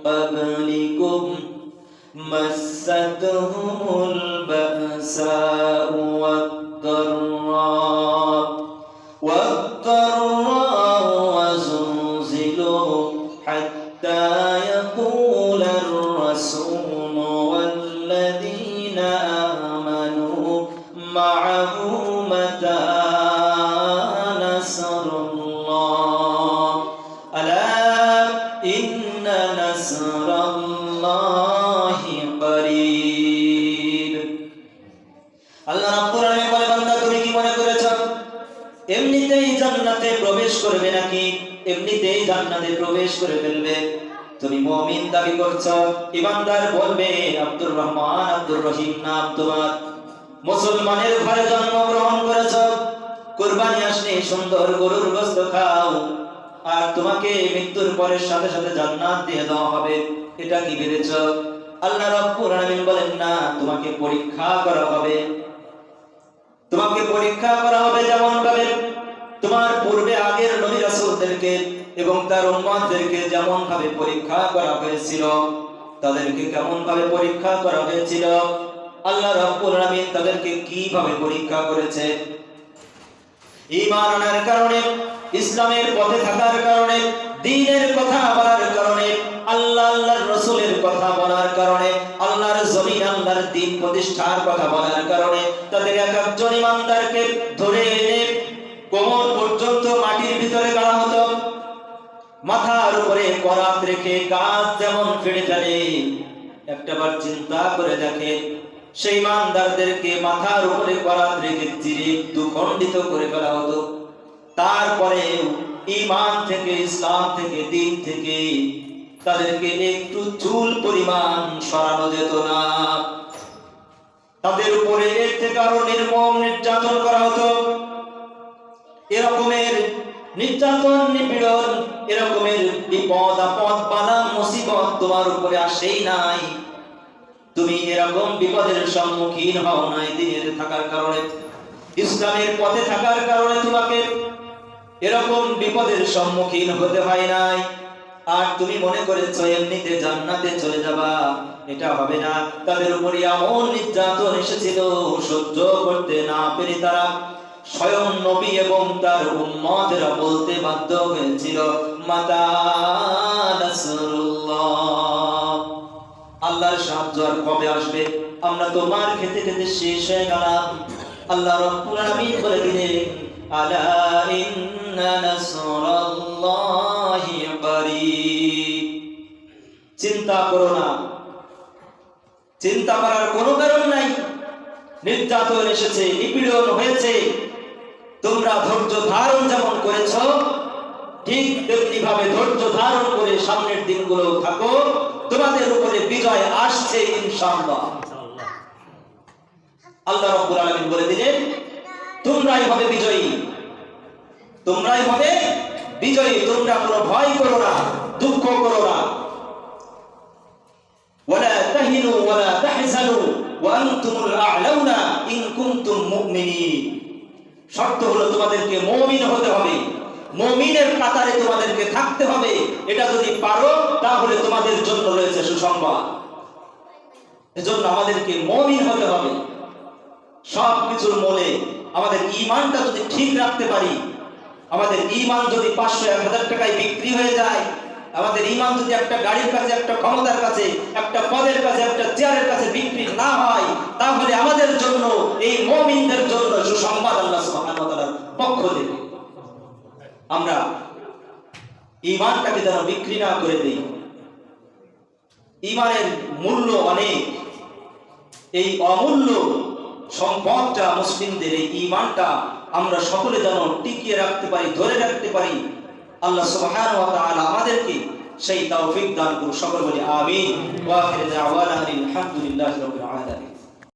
قبلكم مستهم البأساء والضراء وزلزلوا حتى يقول الرسول والذين آمنوا معه متى نصر الله ألا إن نصر الله قريب আল্লাহ রাব্বুল আলামিন বলে বান্দা তুমি কি মনে করেছ এমনিতেই জান্নাতে প্রবেশ করবে নাকি এমনিতেই জান্নাতে প্রবেশ করে ফেলবে তুমি মুমিন দাবি করছো ঈমানদার বলবে আব্দুর রহমান আব্দুর রহিম নাম তোমার মুসলমানের ঘরে জন্মগ্রহণ করেছো কুরবানি আসলে সুন্দর গরুর গোশত খাও আর তোমাকে মৃত্যুর পরে সাথে সাথে জান্নাত দিয়ে দেওয়া হবে এটা কি ভেবেছো আল্লাহ রাব্বুল আলামিন বলেন না তোমাকে পরীক্ষা করা হবে তোমাকে পরীক্ষা করা হবে যেমন ভাবে তোমার পূর্বে আগের নবী রাসূলদেরকে এবং তার উম্মতদেরকে যেমন ভাবে পরীক্ষা করা হয়েছিল তাদেরকে কেমন ভাবে পরীক্ষা করা হয়েছিল আল্লাহ রাব্বুল আলামিন তাদেরকে কিভাবে পরীক্ষা করেছে ঈমান আনার কারণে ইসলামের পথে থাকার কারণে দ্বীনের কথা বলার কারণে আল্লাহর রাসূলের কথা বলার কারণে আল্লাহর জমিন আল্লাহর দ্বীন প্রতিষ্ঠার কথা বলার কারণে তাদের একজন ঈমানদারকে ধরে এনে কোমর পর্যন্ত মাটির ভিতরে গাড়া হতো মাথার উপরে করাত রেখে গাছ যেমন ফেড়ে ফেলে একটাবার চিন্তা করে দেখে সেই ঈমানদারদেরকে মাথার উপরে করাত রেখে চিরে দুখণ্ডিত করে ফেলা হতো তারপরে ঈমান থেকে ইসলাম থেকে দ্বীন থেকে তাদেরকে একটু চুল পরিমাণ সরানো যেত না তাদের উপরে এর থেকে আরো নির্মম নির্যাতন করা হতো এরকমের নির্যাতন নিপীড়ন এরকমের বিপদ আপদ বালা মুসিবত তোমার উপরে আসেই নাই তুমি এরকম বিপদের সম্মুখীন হও নাই দ্বীনের থাকার কারণে ইসলামের পথে থাকার কারণে তোমাকে এরকম বিপদের সম্মুখীন হতে হয় নাই আর তুমি মনে করেছো এমনিতে জান্নাতে চলে যাবা এটা হবে না তাদের উপরে এমন নির্যাতন এসেছিল সহ্য করতে না পেরে তারা স্বয়ং নবী এবং তার উম্মতেরা বলতে বাধ্য হয়েছিল মাতা নাসরুল্লাহ আল্লাহর সাহায্য আর কবে আসবে আমরা তো মার খেতে খেতে শেষ হয়ে গেলাম আল্লাহ রাব্বুল আলামিন বলে দিলেন আলা ইন্না নাসরাল্লাহি করিব চিন্তা করো না চিন্তা করার কোনো কারণ নাই নির্যাতন এসেছে নিপীড়ন হয়েছে তোমরা ধৈর্য ধারণ যেমন করেছো ঠিক তেমনি ভাবে ধৈর্য ধারণ করে সামনের দিনগুলো থাকো তোমাদের উপরে বিজয় আসছে ইনশাআল্লাহ আল্লাহ রাব্বুল আলামিন বলে দিলেন তোমরাই হবে বিজয়ী তোমরাই হবে বিজয়ী তোমরা কোনো ভয় করো না দুঃখ করো না ওয়ালা তাহিনু ওয়ালা তাহজানু ওয়া আনতুমুল আ'লাউনা ইন কুনতুম মুমিনিন শর্ত হলো তোমাদেরকে মুমিন হতে হবে মুমিনের কাতারে তোমাদেরকে থাকতে হবে এটা যদি পারো তাহলে তোমাদের জন্য রয়েছে সুসংবাদ এজন্য আমাদেরকে মুমিন হতে হবে সবকিছুর মূলে আমাদের ঈমানটা যদি ঠিক রাখতে পারি আমাদের ঈমান যদি 500-1000 টাকায় বিক্রি হয়ে যায় আমাদের ঈমান যদি একটা গাড়ির কাছে একটা ক্ষমতার কাছে একটা পদের কাছে একটা চেয়ারের কাছে বিক্রি না হয় তাহলে আমাদের জন্য এই মুমিনদের জন্য সুসংবাদ আল্লাহ সুবহানাহু ওয়া তাআলার পক্ষ থেকে আমরা ঈমানটাকে যেন বিক্রি না করে দেই ঈমানের মূল্য অনেক এই অমূল্য সম্পদটা মুসলিমদের এই ঈমানটা আমরা সকলে যেন টিকিয়ে রাখতে পারি ধরে রাখতে পারি আল্লাহ সুবহানাহু ওয়া তাআলা আমাদেরকে সেই তৌফিক দান করুন সকলে বলি আমিন ওয়া আখিরু দাওয়ানা আলহামদুলিল্লাহি রাব্বিল আলামিন